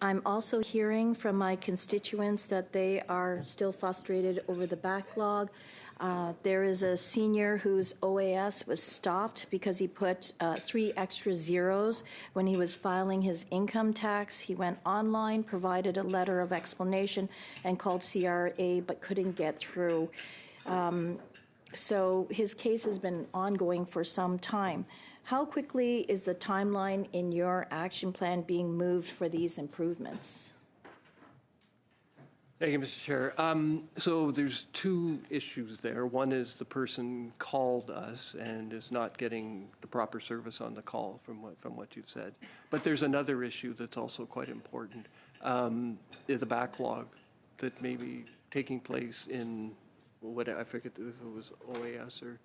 I'm also hearing from my constituents that they are still frustrated over the backlog. There is a senior whose OAS was stopped because he put 3 extra zeros when he was filing his income tax. He went online, provided a letter of explanation, and called CRA, but couldn't get through. So his case has been ongoing for some time. How quickly is the timeline in your action plan being moved for these improvements? Thank you, Mr. Chair. So there's 2 issues there. One is the person called us and is not getting the proper service on the call from what you've said. But there's another issue that's also quite important, the backlog that may be taking place in I forget if it was OAS or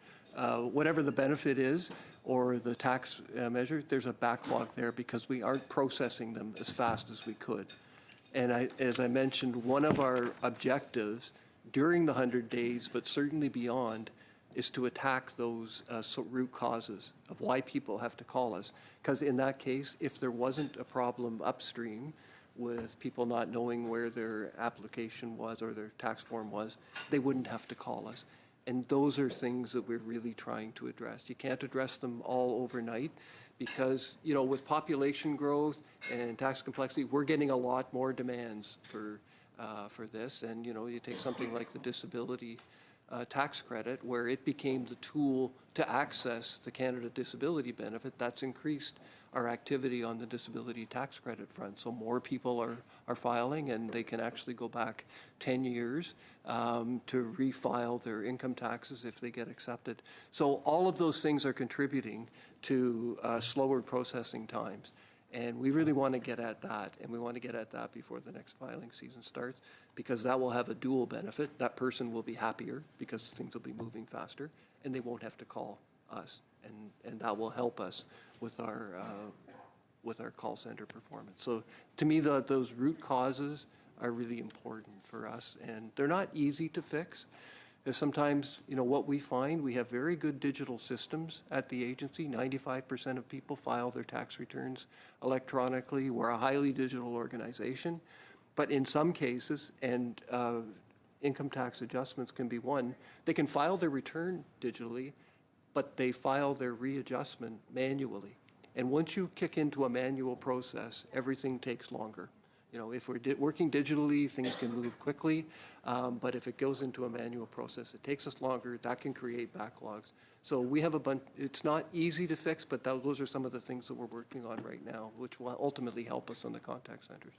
whatever the benefit is, or the tax measure. There's a backlog there because we aren't processing them as fast as we could. And as I mentioned, one of our objectives during the 100 days, but certainly beyond, is to attack those root causes of why people have to call us. Because in that case, if there wasn't a problem upstream with people not knowing where their application was or their tax form was, they wouldn't have to call us. And those are things that we're really trying to address. You can't address them all overnight because, with population growth and tax complexity, we're getting a lot more demands for this. And, you take something like the disability tax credit, where it became the tool to access the Canada Disability Benefit. That's increased our activity on the disability tax credit front. So more people are filing, and they can actually go back 10 years to refile their income taxes if they get accepted. So all of those things are contributing to slower processing times. And we really want to get at that, and we want to get at that before the next filing season starts, because that will have a dual benefit. That person will be happier because things will be moving faster, and they won't have to call us, and that will help us with our call center performance. So to me, those root causes are really important for us, and they're not easy to fix. Because sometimes, what we find, we have very good digital systems at the agency. 95% of people file their tax returns electronically. We're a highly digital organization. But in some cases, and income tax adjustments can be one, they can file their return digitally, but they file their readjustment manually. And once you kick into a manual process, everything takes longer. If we're working digitally, things can move quickly, but if it goes into a manual process, it takes us longer. That can create backlogs. So we have a bunch. It's not easy to fix, but those are some of the things that we're working on right now, which will ultimately help us on the contact centers.